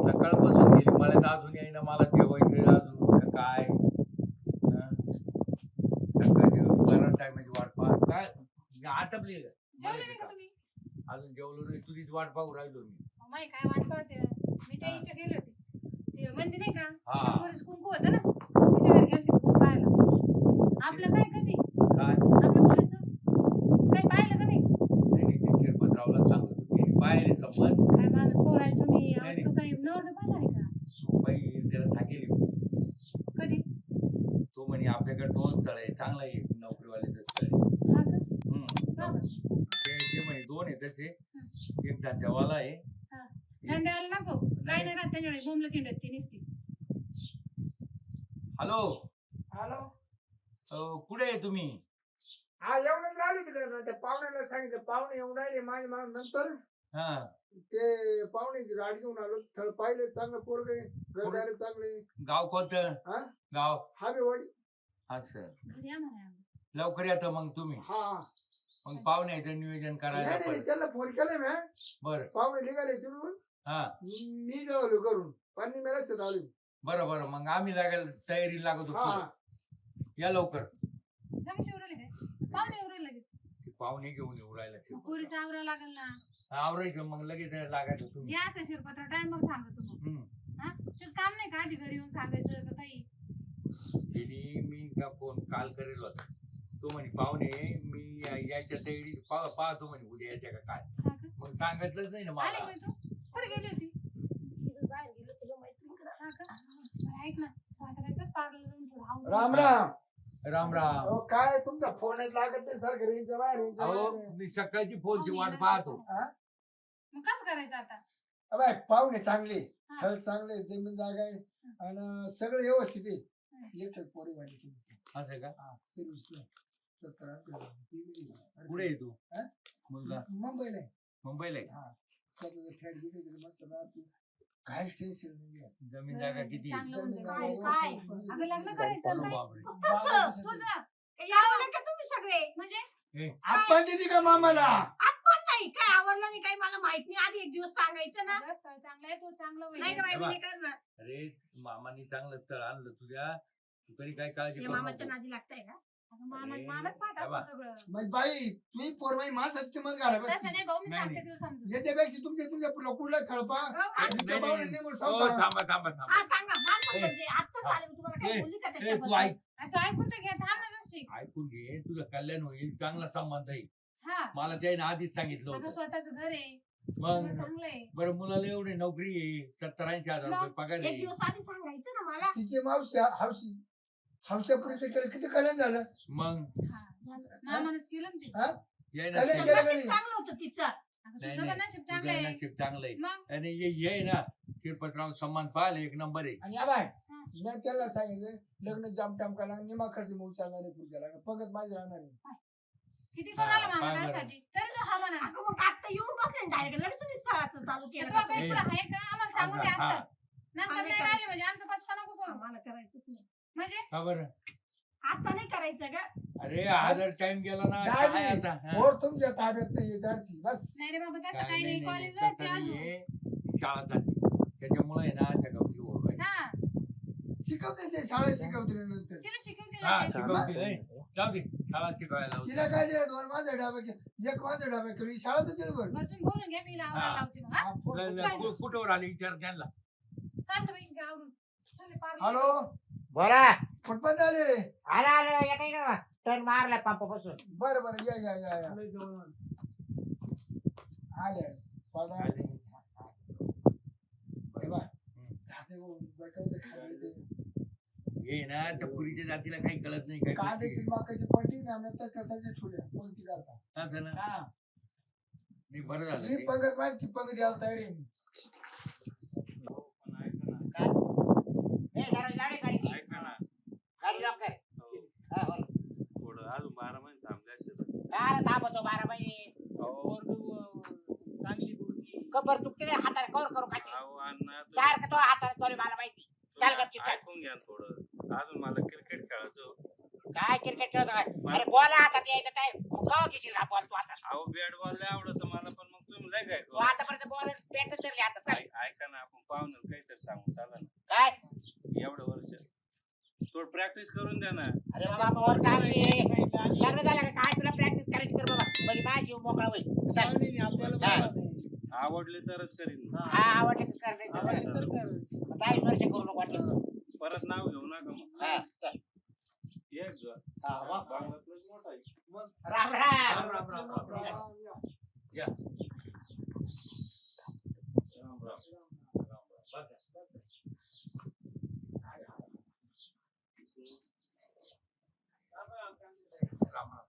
सकाळपासून गेली मला तर अजून येईना मला जेवायचं अजून काय सकाळी बऱ्याच टायमाची वाट पाहत काय आटपली अजून जेवलो नाही तुझीच वाट पाहू राहिलो मी माही काय वाट पाहते मी त्या इच्छा गेली होती ते म्हणते नाही का पोरीस कुंकू होतं ना तिच्या घरी गेलते कुंकू पाहायला आपलं काय कधी काय आपल्या पोरीचं काय पाहिलं कधी नाही ते शिरपतरावला सांगत होती बाहेर संबंध काय माणूस पोर आहे तुम्ही तू काही नवरद पाहिला आहे का बाई त्याला सांगेल कधी तो म्हणे आपल्याकडे 2 स्थळ आहे चांगलं आहे नोकरीवाल्याचं स्थळ हा का ते म्हणे 2 आहे त्याचे एक धंद्यावाला आहे धंद्यावाला नको काय नाही राहत त्याच्याकडे बोंबलं किंडत ती नसती हॅलो हॅलो कुठे आहे तुम्ही हा एवढंच राहिले तिकडे त्या पाहुण्याला सांगितलं पाहुणे येऊन राहिले माझ्या माग नंतर हा ते पाहुण्याची गाडी घेऊन आलो थळ पाहिले चांगलं पोरगे घरदारे चांगले गाव कोणतं हा गाव हाबेवाडी असं घरी या म्हणा लवकर येतं मग तुम्ही हा मग पाहुण्याचं नियोजन करायला नाही नाही त्यांना फोन केला मी बरं पाहुणे निघाले तिकडून हा मी निघालो करून पाणी मी रस्त्यात आलो बरं बरं मग आम्ही लागायला तयारी लागत हा होतो या लवकर जमशी उरले काय पाहुणे उरले लगेच ते पाहुणे घेऊन येऊ राहिला पोरीचं आवरा लागेल ना आवरायचं मग लगेच लागायचं तुम्ही या असं शिरपत्र टाइमवर सांगतो मग हा तेच काम नाही का आधी घरी येऊन सांगायचं का काही तिने मी का फोन काल करेल होता तो म्हणे पाहुणे मी यायच्या तयारी पाहतो म्हणे उद्या यायच्या का काय हा का मग सांगितलंच नाही ना आले मला काय तू कुठे गेली होती बाहेर गेलो तुझ्या मैत्रिणीकडे हा का बरं, ऐक ना तू आता काय कर पार्लर जाऊन थोडं आवरून राम राम राम राम अहो, काय तुमचा फोन लागत नाही सर घरी यांच्या बाहेर यांच्या अहो बाहेर. मी सकाळची फोनची वाट पाहतो मग कसं करायचं आता अबे, पाहुणे चांगले हा. थळ चांगले जमीन जागा आहे आणि सगळं व्यवस्थित आहे एकच पोरी वाली असं का कुठे आहे तू हा? मुलगा मुंबईला आहे. मुंबईला आहे हा स्वतःचं फ्लॅट घेतलं तिकडे मस्त राहतो काहीच टेन्शन नाही जमीन जागा किती आहे? चांगलं म्हणजे जमीन काय जागा काय व्यवस्थित. अगं लग्न करायचं अरे काय बापरे. तुझं यावलं का तुम्ही सगळे म्हणजे आपण दिली का मामाला आपण नाही काय आवडलं नाही काही मला माहित नाही आधी एक दिवस सांगायचं ना तुझं स्थळ चांगलं आहे तू चांगलं नाही होईल का बाई, मी बाबा. नाही करणार अरे मामानी चांगलं स्थळ आणलं तुझ्या तू कधी काय काळजी या करू मामाच्या नको. नादी लागताय का अगं मामा अरे, मामाच पाहत बाबा. असतो सगळं मग बाई तुम्ही पोरमाई माणसाची किंमत घाला बस तसं नाही भाऊ मी नाही, सांगते नाही. तुला समजून याच्यापेक्षा तुमच्या कुठला थळपा हो, नाही, तुमच्या नाही, पाहुणे नाही. नाही म्हणून हो, सांगू का? थांबा थांबा थांबा हा सांगा मला ए, म्हणजे आत्ताच आले मी तुम्हाला ए, काय बोलली का ए, तू त्याच्याबद्दल ऐक आणि तू ऐकून तर घे थांब ना जशी ऐकून घे तुझं कल्याण होईल चांगला संबंध आहे हा मला त्याने आधीच सांगितलं अगं होतं स्वतःच घर आहे मग सगळं चांगलं आहे बरं मुलाला एवढी नोकरी आहे 70-80 हजार रुपये पगार एक आहे दिवस आधी सांगायचं ना मला तिचे मावशी हौशी हौशा पुरीचं केलं किती कल्याण झालं मग हा, झालं. मामानंच केलं ना ते यायला कल्याण ते- केलं का नशीब नाही? चांगलं होतं तिचं अगं नाही, तुझं पण नाही. नशीब तुझं चांगलं आहे नशीब चांगलं आहे मग आणि ये ना शिरपतराव सन्मान पाहिलं 1 नंबर आहे आणि या बाय मी त्याला सांगितलं लग्न जामटाम करा निमा खर्च मग चालणार आहे पुढच्या पगत माझी राहणार आहे किती करू आला मामा पाय बरं. त्यासाठी तरी तो हा म्हणा अगं मग आता येऊन बसले डायरेक्ट लगेच तुम्ही स्थळाचं चालू केलं तो का काही ए. तुला आहे का आम्हाला सांगू दे हा. आताच नंतर आम्ही नाही राहिली म्हणजे आमचं पचका नको करू मला करायचंच नाही म्हणजे का बरं आता नाही करायचं का अरे आदर टाइम गेला ना दादी, काय आता हा. और तुमच्या ताब्यात नाही याची बस नाही रे बाबा तसं काय काही नाही कॉलेज तसं जाते अजून नाहीये. शाळा जाते त्याच्यामुळे आहे ना अशा गमती होत नाही. हा शिकवते ते शाळेत शिकवते नंतर तिला शिकवते हा ना ते. शिकवते नाही. जाऊ दे शाळा शिकवायला लावते. तिला काय दिलं 2 माझा डाबा केलं 1 माझा डाबा केलं ही शाळा तर दिलं बरं बरं तुम्ही बोलून घ्या मी आवरायला हा. लावते मग हा हा, फोन- नाही, नाही, कुठवर आले विचार त्यांना चालतं बाई घ्या आवरून चल पार्लर हॅलो बोला कुठपर्यंत आले आला आलो या काही ना टर्न मारला पंप बसून बरं बरं या या या या आले पाला आले. हे बघ, जाते हो, बायकाचं खायला ते. हे ना त्या पुरीच्या जातीला काही कळत नाही काय काय गोष्टी. देखील माकाची पट्टी ना आम्ही तसल्या तसे ठेवल्या पंक्ती करता असं ना हा नाही बरं झालं जी ते. पंगत माहिती ती पंगत यायला तयारी आहे. ए जरा गाडी गाडी ऐका ना गाडी लवकर अहो, हा, बोल. थोडं अजून 12 महिने थांबले असते तर. काय थांबतो 12 महिने अहो, चांगली पोरगी कबर तुकते हाताने कवर करू खाची अहो, अण्णा सारखं तो हाताने चालू मला माहिती चाल गपची चाल. ऐकून घ्या ना थोडं अजून मला क्रिकेट खेळायचं हो. काय क्रिकेट खेळतो काय अरे बॉल हातात यायचा टाइम कवा घेशील हा बॉल तू आता अहो बॅट बॉल लय आवडतं मला पण मग तुम्ही लय काय तू आतापर्यंत बॉल बॅटच धरली आता चाल ऐका ना आपण पाहुणे काही लग्न झालं का काय तुला प्रॅक्टिस करायची कर बाबा म्हणजे माझी जीव मोकळा होईल चल. पाहुणे आपल्याला हा. बोलवा नाही. आवडले तरच करीन हा आवडलं तर करायचं आवडली तर करायचं. कर. मग 10 वर्ष करू नको वाटलं तर. परत नाव घेऊ नका मग हा, चल. एक ग हा, मग. बांगलातलंच मोठा आहे राम राम राम राम राम राम राम. या. राम राम. बसा. राम राम.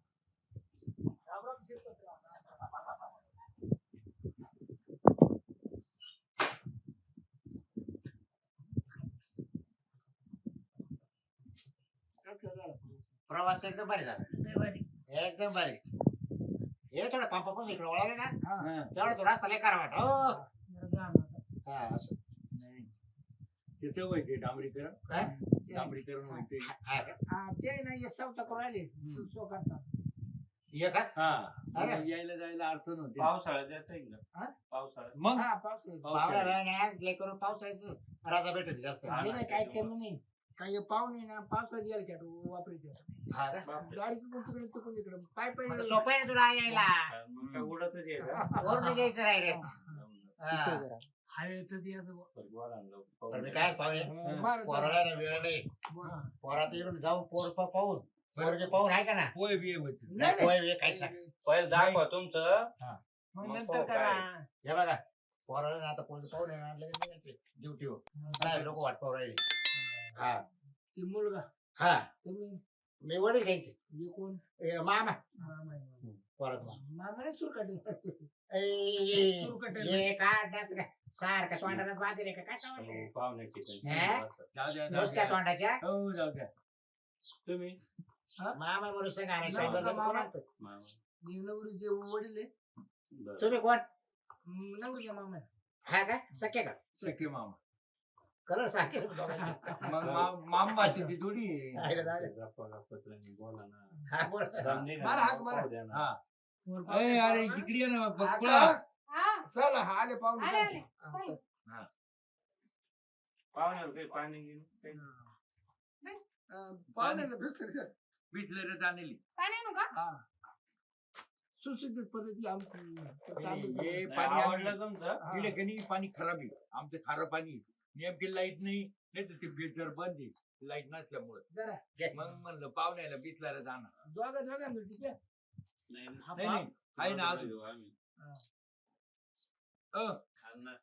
प्रवास एकदम भारी झाला एकदम भारी हे थोडं पंपापासून इकडे वळालं ना हा. तेवढं थोडा सलय करा वाटत हो हा असं नाही. तिथे व्हायचे डांबरीकरण काय? डांबरीकरण व्हायचे हा का? ते नाही सवता करू राहिले सोकाचा ये का हा अरे. मग यायला जायला अर्थ नव्हते पावसाळ्यात येता येईल हा? का पावसाळ्यात मग हा पाऊस पावसाळ्यात ना लेकरून पावसाळ्यात राजा भेटत जास्त हा. नाही काय कमी नाही काही पाहुणे ना पावसात गेले का वापरायचे हा का? गाडी तिकडे तिकडून इकडे पाय मग पाय सोपं आहे ना तुला यायला मग काय उडतच यायचं वरून घ्यायचं नाही रे हा. हायवे तर द्यायचं तर मी काय पाहुणे पोराला ना वेळ नाही पोरात येऊन जाऊन पोर पाहून पोरगे पाहून आहे का ना पोय बिये होते नाही, पोय बी काहीच नाही पहिले दाखवा तुमचं मग मग नंतर हो, करा हे बघा पोराला ना आता पोरगे पाहून आहे लगेच निघायचे ड्युटीवर साहेब लोक वाट पाहू राहिले हा ती मुलगा हा तुम्ही मी वडील घ्यायचे हे कोण मामा मामा आहे. पोरात मामा मामाने सुर काढली हे काय अड्डात काय सारखं तोंडाला बाजरी का काय चावलं? पाहुण्याची हा? जाऊ द्या जाऊ नुसत्या द्या तोंडाच्या हो जाऊ द्या तुम्ही मामा म्हणून सांगा आणि मामा, काय बरं मामा. कोण? मामा. नवरीचे वडील आहे बरं. तुम्ही कोण नवरीचा मामा आहे. हा का सख्या का सख्खे मामा कलर सारखे मग मामा तिथे थोडी आहे. गप्पा गप्पा तुम्ही बोला ना हा बोल रामने ना मारा हाक नाव मारा. पाहू द्या ना. हा पोर अरे अरे पाहुणे. इकडे ये ना हा बकुळा का? हा चल हा आले पाहुणे आले, आले. हा, चल. पाहुण्याला काही पाणी घेऊन काही पाहुण्याला भिजते बिचलेरे आणली पाणी आणू का हा सुशिक्षित पद्धती आमची हे नाही, पाणी आवडलं आणलं तुमचं इकडे कधी पाणी खराब आहे आमचं खारं पाणी नेमकी लाईट नाही नाही तर ते फिल्टर बंद आहे लाईट नसल्यामुळे जरा मग म्हणलं पाहुण्याला बिचलायला जाणार दोघं तिकडे नाही नाही नाही आहे ना अजून घेऊ आम्ही अ, अण्णा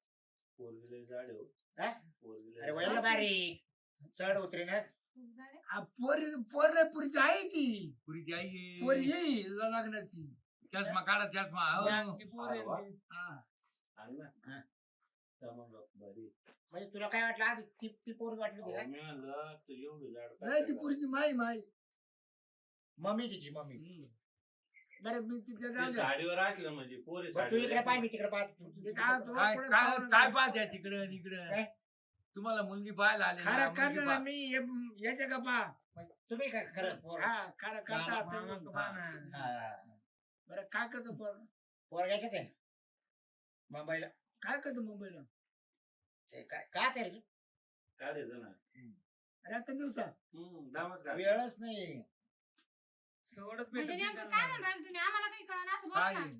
पोरगीले जाड हो हा? पोरगीले अरे वयला बारीक चढ उतरी ना पोर नाही पुरीची आहे ती पुरीची आई पोर आहे. येईल लग्नाची चष्मा काढा चष्मा हो. आमची पोर आहे ती. हा अण्णा हा. जमलं बरी म्हणजे तुला काय वाटलं आधी ती पोर वाटली होती अहो, का मी म्हणलं तू एवढी जाड का नाही ती केला? पुरीची माई माई मम्मी तिची मम्मी बरं मी तिथे ते जाऊ द्या. साडीवर असलं म्हणजे पोरी बरं, तू इकडे पाय मी तिकडे पाय ते काय होतं, काय पुढे काय पाहुणे काय नाही. पाहत्या तिकडं आणि इकडं काय? तुम्हाला मुलगी पाहायला आले ना, खरं मुलगी करणार पहा. मी याच्या गप्पा तुम्ही काय खरं पोर हा खरं करता मामा तुम्ही. पाहणार. हा. बरं काय करतो पोर पोर घ्यायच्यात आहे ना मुंबईला काय करतो मुंबईला ते काय ते रे तू? काढायचं ना रात्र दिवसा दामच का वेळच नाही सवडच म्हणजे भेटत नेमकं नाही काय त्यांना. म्हणून राहिले तुम्ही आम्हाला काही कळलं असं बोला काय ना. आहे?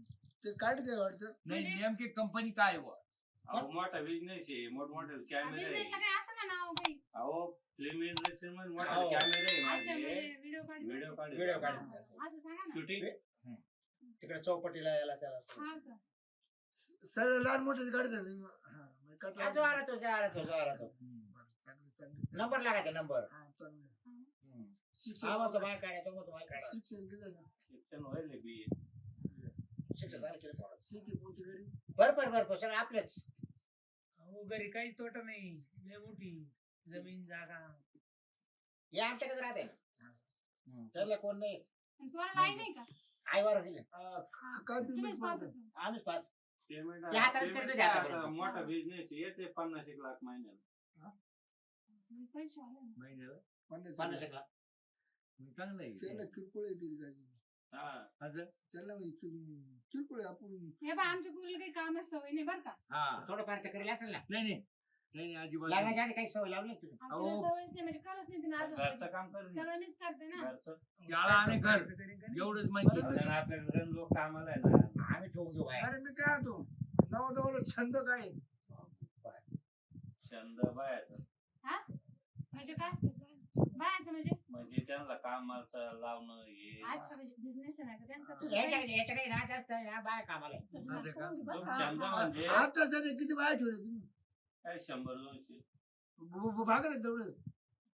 ते काढते वाटतं नाही म्हणजे- नेमकी कंपनी काय आहे बुवा? अहो मोठा बिझनेस आहे मोठमोठे कॅमेरे बिझनेसला आहे काही असं ना नाव काही अहो फिल्म इंडस्ट्री मध्ये मोठे अहो. कॅमेरे आहे अच्छा माझे म्हणजे व्हिडिओ काढ व्हिडिओ काढ व्हिडिओ काढ. असं सांगा ना शूटिंग तिकडे चौपटीला याला त्याला हा का सगळं लहान मोठेच काढतात हा, मग कटला. हा, तो आला तो आला तो बरं, चांगलं, चांगलं. नंबर लागायचा नंबर हा, चांगलं. हा शिक्षण म्हणतो माय काढा तो म्हणतो माय काढा शिक्षण किती झालं? शिक्षण व्हायला बी शिक्षण झालं केलं पोराचं. शेती पोती घरी बरं सर आपलेच अहो घरी काहीच तोटा नाही लय मोठी जमीन जागा हे आमच्याकडे राहते ना त्याला कोण नाही आणि पोराला आई नाही का आईवर गेले हा, हा. काय तुम्हीच business पाहत पाहता? असाल. आम्हीच पाच पेमेंट ते हातानेच करतो ते आतापर्यंत. मोठा बिझनेस येते 50 लाख महिन्याला पैसे आले ना. महिन्याला पन्नास पन्नास हजार. एक लाख. मग चांगलं आहे त्यांना किरकोळ येतील जागी हा असं? त्यांना म्हणजे किरकोळ आहे, आपण हे बा आमच्या पोरीला काही कामाची सवय नाही बरं का हा थोडंफार तर करेल असेल ना नाही नाही नाही अजिबात लग्नाच्या आधी काही सवय लावली का तुम्ही आपल्याला सवयच नाही म्हणजे कळच नाही तिने घरचं अजून काम कर सगळं मीच करते ना घरचं शाळा आणि घर एवढंच माहिती बरं. कारण आपल्याकडे लोक कामाला आहे ना आम्ही ठेवून घेऊ बाहेर अरे मी काय होतो नवदवलं छंद काय आहे? छंद बाहेर म्हणजे काय बायाचं म्हणजे त्यांना कामाचं लावणं हे अच्छा म्हणजे बिझनेस आहे ना का त्यांचा याच्या काही राहत असतं ना बाय कामाला आहे. असं का? छंद म्हणजे आता सध्या किती बाहेर ठेवले तुम्ही काय 100-200 भागत आहे तेवढं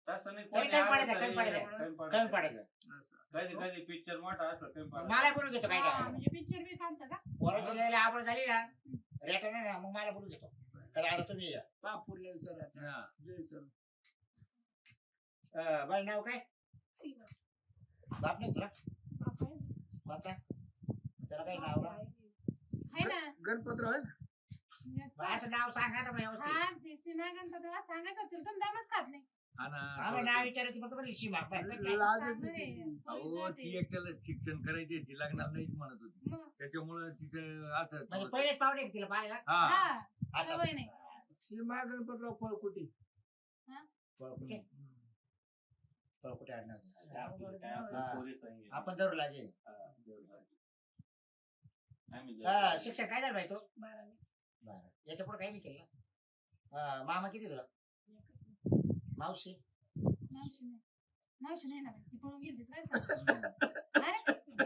तसं नाही तरी कोणी कमी आलं पडायचं, तरी कमी पडायचं. कमी कमी पडायचं. पडायचं कधी कधी पिक्चर मोठा असतो कमी पडायचं. मला बोलून घेतो काय हा, काय म्हणजे पिक्चर बी काढता का पोराची लय आवड झाली ना रेट नाही ना मग मला बोलून घेतो तर आता तुम्ही या पापूरला विचारा हा. जे विचारू. बाई नाव काय बाप नाही तुला बापा त्याला काही नाव ना आहे ना गणपतराव आहे ना? मग असं नाव सांगा ना मग हा ते सीमा गणपतीला सांगायचं होतं तुम्ही दमच खात नाही हा ना, आम्ही नाव विचारायची फक्त म्हणजे सीमा लाज येते सांगणार आहे. ती. अहो ती एकट्याला शिक्षण करायची ती लग्नाला नाहीच म्हणत होती मग त्याच्यामुळे तिथं असं म्हणजे थोडंसं- पहिलेच पाहुणे आहे तिला पाहायला हा हा असं सवय नाही सीमा गणपतराव पळकुटी कुठे कुठे आणणार काय आपलं हा. पोरी संगीत. आपण धरू लागेल हा, बरोबर. आम्ही शिक्षण काय झालं बाई तो बरं याच्या पुढे काही नाही केलं ना मामा किती तुला मावशी मावशी नाही ना बाई, ती पळून गेली काय सांगू? अरे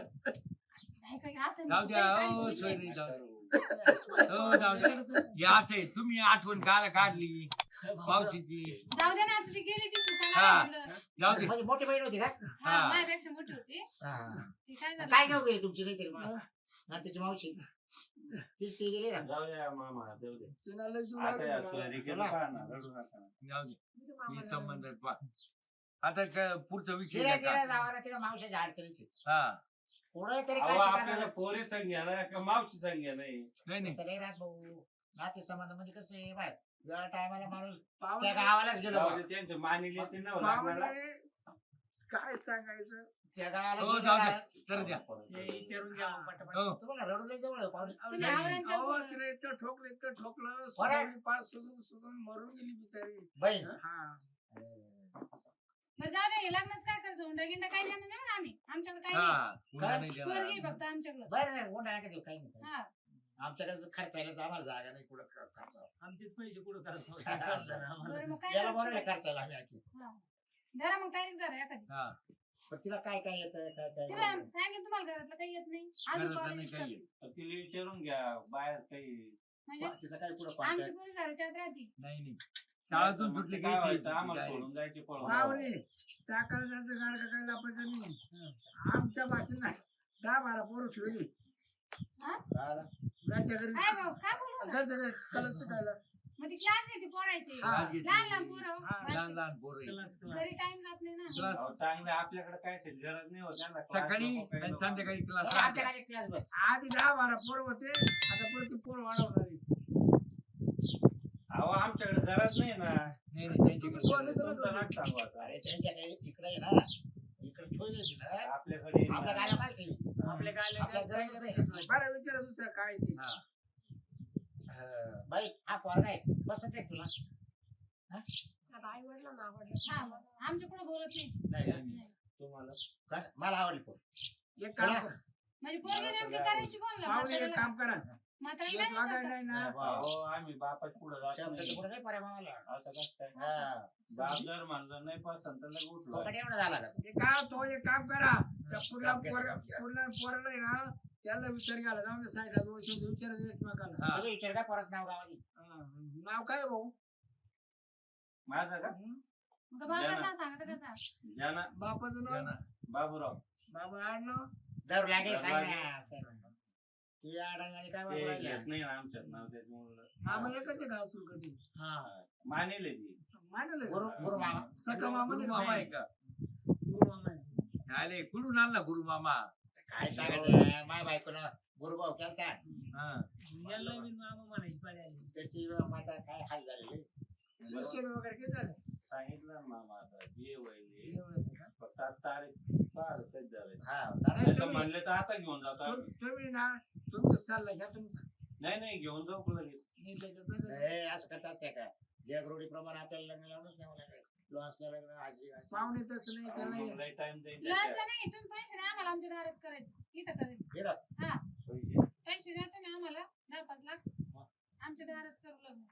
नाही काही असं जाऊ द्या काही हो काही सोयरी जाऊ द्या हो जाऊ द्या याच आहे तुम्ही आठवण काला काढली पावशीची जाऊ दे ना तुझी गेली ती हा. सुखाला जाऊ दे म्हणजे मोठी बहीण होती का हा हा. माझ्यापेक्षा मोठी होती हा. ती काय झालं काय घेऊ गेली तुमची नाही तरी ना तिची मावशी तीच ती गेली ना जाऊ द्या मामा जाऊ दे तिला लय जीव आता या लागला. सोयरी केलं पहा ना रडू नका जाऊ दे ही संबंध पा आता पुढचा विषय तिला घ्या तिला का? जावा ना तिला मावशाच्या अडचणीची हा पुढे तरी अहो काय आपल्याला शिकणार पोरी संख्या ना का मावची संख्या नाही नाही नाही सगळे राहत भाऊ नाते संबंध म्हणजे कसं आहे बाय जरा टायमाला माणूस त्या पाहुणे गावालाच गेलो जाऊ बा. दे, त्यांचे मानिले ते नव्ह लागणार पाहुणे काय सांगायचं त्या गावाला हो, गेलो जाऊ ना, द्या. तर द्या ते विचारून घ्या मग पटापट. हो तुम्हाला रडू लय जवळ आहे पाहुणे तुम्ही आवरण तर अहो, बोला. तिला इतकं ठोकलं बरं. सुधारली, पार सुधून मरून गेली बिचारी बहीण हा बरं जाऊ दे लग्नच काय करतो हुंडा गिंडा काही देणार नाही ना आम्ही आमच्याकडे काही नाही हा पुन्हा नाही पोरगी देणार. फक्त आमच्याकडे बरं कोण नका देऊ काही नाही हा आमच्याकडे खर्चायला आम्हाला जागा नाही कुठं खर्च आमचे पैसे कुठं करायचं असं असतं ना आम्हाला. बरं मग काय याला करतो? बोलायला खर्चायला आम्ही आणखी. धरा मग तारीख धरा एखादी हा पण तिला काय काय येतं काय काय तिला नाही. सांगितलं तुम्हाला घरातलं काही येत नाही अजून घरातलं नाही कॉलेज काही करते. तिला विचारून घ्या बाहेर काही म्हणजे तिचं काय पुढं आमची कॉन्टॅक्ट पोरी घराच्या आत राहते नाही नाही शाळेतून सुटली काय काही व्हायचं आम्हाला सोडून जायची पळून पाहुणे टाकायला जायचं गाडका काय लापायचं नाही आमच्या भाषेत नाही 10-12 पोरं ठेवली घरच्या घरी काय भाऊ काय बोलू ना? घरच्या घरी कलर शिकायला मग ती क्लास घेते पोरायची हा. लहान लहान पोरं हा. लहान लहान पोरं आहे. Class class. घरी टाइम जात नाही ना क्लास अहो, चांगलं आपल्याकडे काय गरज नाही होत त्यांना class सकाळी नको, काही आणि नको. संध्याकाळी क्लास आमच्याकडे क्लास बस आधी 10-12 पोरं होते आता परत ती पोरं वाढवणार आहे. अहो आमच्याकडे गरज नाही ना नाही नाही त्यांच्याकडे सोनं तर तुमचं नाक सांगू आता. अरे त्यांच्याकडे इकडे आहे ना इकडे ठेवली ना आपल्याकडे आपल्या गायला काय ठेवी आपल्या गायला आपल्या काय गरज नाही बरं विचारा दुसरं काय ते हा बाई हा पोरगा आहे बसत आहे तुला आई वडिलांना आवडलं हा आमच्या पुढे बोलत नाही नाही नाही. तुम्हाला का? मला आवडली पोर एक काम बोला. करा म्हणजे पोरगी नेमकी करायची कोणला पाहुणे एक म्हाताऱ्याला काम करा म्हातारी एक नाही ना लागायला स्वतः. नाही ना अहो आम्ही बापाच पुढे जात शब्दाचं नाही पुढे नाही पर्या मामाला असं कसं काय हा बाप जर म्हणलं नाही पसंत तर लगे उठलो फुकट एवढा झाला का एक काय तो एक काम करा त्या पुढल्या काम घ्या, काम घ्या. पोराला आहे ना त्याला विचार घ्यायला जाऊन दे साईडला 2 शब्द विचारायचे एकमेकाला हा तुझं विचार काय परत नाव गावाली हा. नाव काय आहे भाऊ माझं का मग बाबाच नाव सांगत कसा जाना बापाचं नाव त्यांना बाबूराव बाबा आडनाव दर लागे दर सांग लागे. ना सांग. तू या अडंगाने काय ते वापरायला घेत नाही ना आमच्यात नाव त्याच्यामुळं मामा एकच आहे गाव सुरकटी हा मानेले ती मानलं गुरु गुरु मामा सका मामा गुरु नाही मामा का? आहे का गुरु मामा आहे. आले कुठून आणला गुरु मामा काय सांगायचं माय बायकोनं गुरुभाऊ केलता हा याला मी मामा म्हणायची पाळी आली. त्याची माता काय हाल झालेले शिक्षण वगैरे किती झालं सांगितलं ना मामा आता ये वहिले एवढं आहे का? फक्त आता तारीख पार तेच झाले हा नाही, नाही तर तुम्ही- म्हणले तर आता घेऊन जातो आम्ही. तुम्ही ना तुमचा सल्ला घ्या तुमचा नाही नाही घेऊन जाऊ का लगेच नीट लगेच बघा. ए, असं करतात त्या का जगरोडीप्रमाणे आपल्याला लग्न लावूनच न्यावं लागेल. लॉन्सला लग्न आजी पाहुणे तसं नाही त्याला लय टाइम जाईल लॉजला त्याच्यात. नाही, तुम्ही पैसे द्या आम्हाला आमच्या दारात करायचं इथं करायचं. गेलं. हा पैसे. पैसे द्या तुम्ही आम्हाला 10-5 लाख आमच्या दारात करू लग्न.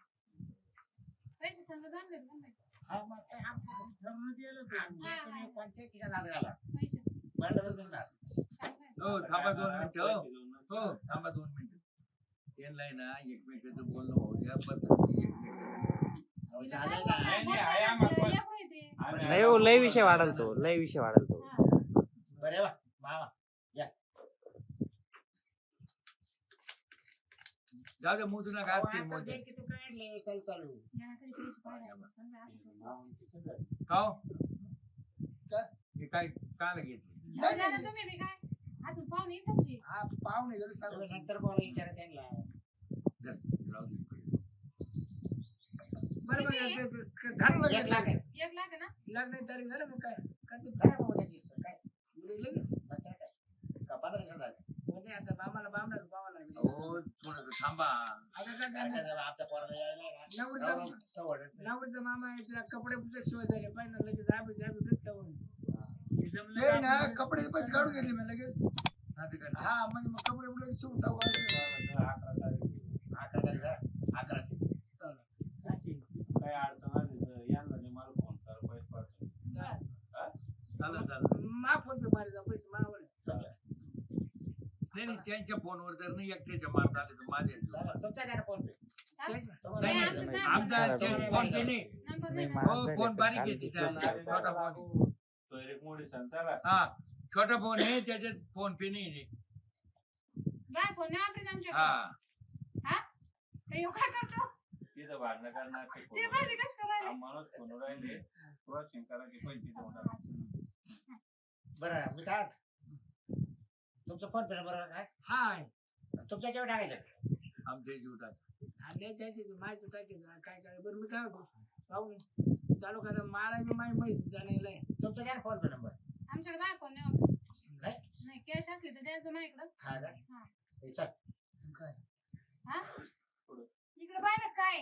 पैसे संग जाणले ना बाई. हा, मग काय आमचं ठरवून गेलं होतं. तुम्ही कोणत्या खिशात हात घाला. पैसे बंडलच घेणार. सांगा. हो थांबा 2 मिनिटं हो. पैसे देऊन नका. हो थांबा 2 मिनिटं. त्यांना आहे ना एकमेकाचं बोलणं होऊ द्या बस. अहो, तिला झालंय काय ना. नाही, बोलणार? आहे आम्हाला बोलणार, पण. लेकरं आहे ते. आम्ही- नाही हो, लय विषय वाढल तो, लय विषय वाढल तो. हा. बरे वा मामा. जाऊ द्या मोजू नका अहो, आजची आता मोज. दे की तू काढले चालू. यांना तरी पैसे पाहिजे. पण बाई असं करू. नाव किती झालं? का हो? काय? हे काय काला घेतलं घेऊन जा ना तुम्ही बी काय हातून पाहुणे येतातची. हा पाहुणे गेले सांगू तुम्ही नंतर बोला विचारा त्यांना. राहू दे. बरं किती? ठरलं 1 लाख आहे. 1 लाख आहे ना. लग्नाची तारीख झालं मग काय काय ते काय बाबा त्याची इच्छा? काय उद्या लगेच. नंतर काय? का 15 दिवसात झालं? म्हणजे आता मामाला बामला पावाला हो थोडस थांबा. आता काय काय करणार? काय आमच्या पोराला यायला आहे ना. नवरीचा सवडच नाही. नवरीचा मामा आहे त्याला कपडे कुठे शिवाय झाले पाहिजे लगेच जाबी कसं काय होईल? हे जमलं ते का ना आपलं? कपडे पैसे काढून घेतले मी लगेच असं करा. हा म्हणजे मग कपडे कुठे शिवून टाकू 11 तारीख. 11 तारीख आहे. 11 तारीख. काय अडचण आली तर यांना जे मला फोन कर पैसे पाठव. चालेल. मा फोन पे मारे जा पैसे मावर नाही त्यांच्या फोनवर जर नाही एकट्याच्या मारता आले तर माझे चला, तुमच्या घरी फोन पे. नाही, नाही, आमचं काय आमचा नाही, ते नाही, फोन पे नाही. नंबर नाही, नाही मा- हो फोन बारीक घेते त्याला छोटा फोन. तो एक मोठी संचाला हा छोटा फोन आहे त्याच्यात फोन पे नाही. बाय फोन नाही वापरत आमच्याकडे. हा ते ह्यो काय करतो तिथं भांडणं करणार ते ते माहिती कसं करायला. माणूस फोन राहिले क्रॉसिंग करा की पैसे देऊन टाका. बरं मी काय तुमचा फोन पे नंबर काय हाय तुमच्या जेव्हा टाकायचं. आमच्या जीवतात आणि त्याची माहिती टाकायचं काय काय बरं मी काय होतो पाहू चालू करा मला मी माहिती जाणायला आहे. तुमचा द्या फोन पे नंबर. आमच्याकडे बाय फोन नाही वापरत. नाही? नाही कॅश असली तर द्यायचं माझ्याकडं. हा का? हा. हे चल. काय हा इकडे पाहिलं काय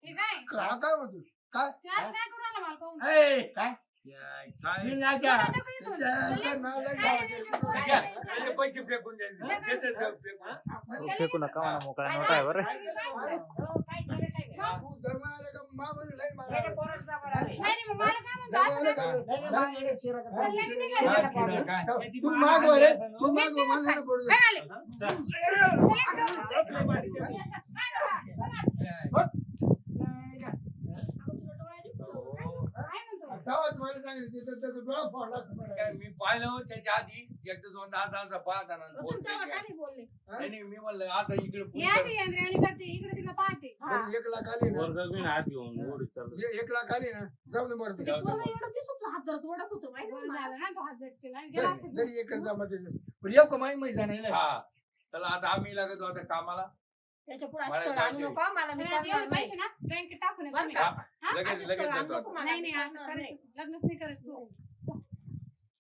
हे काय काय म्हणतो काय ते असं काय करू आला मला पाहून. ए, काय? काय मी नाचा कोणा नको इथून. त्याच्या- चल, मला काय काय- नाही, नाही, त्याच्या- नाही, त्याचे पैसे फेकून द्यायचे देतात फेकून. फेकू नका म्हणा, मोकळा नोटा आहे बरं. काय करायचं आहे? तू जमायला का मामाला लाईन मारा. नाही, नाही, पोराचं नाव आहे. नाही, मग मला काय म्हणतो असं जमायला काय? का- नाही, नाही, नाही, शिराचं चल, पाणी. लगेच निघा. शिराचं हा, पाणी. शिरा काय? तू माग वर आहे. तू माग वर, मला नाही पडू दे. काय झाले? काय म्हणतो? तेव्हाच मला सांगितलं तिथं त्याचा डोळा फोडला असता मला. काय मी पाहिलं त्याच्या आधी एकदा 2-10 पाहता तुम्ही तेव्हा का नाही बोलले? नाही मी म्हणलं आता इकडे हे अशी यंत्रणा करते इकडे तिकडे पाहते. पण 1 लाख आली ना वर्ग बिन हात घेऊन एवढी चालू. 1 लाख आली ना जाऊ दे मरते जाऊ दे पोरं मग. एवढं दिसत हात धरत ओढत होतं माहिती बरं आहे झालं ना तो हात झटकेला आणि गेला असेल. जरी एकर जमा ते पण येऊ का माहिती जाणार हा चला आता आम्ही लागत होता कामाला त्याच्या पुढे मला स्थळ आणू जायचंय. नको मला मी सगळ्यात करणार एवढे नाही. पैसे ना बँकेत टाकून ये बरं तुम्ही. का? हा, लगेच असं लगेच स्थळ आणू देतो नको मला, नाही मी नाही असं करणार नाही. करायचं लग्नच नाही करायचं तू.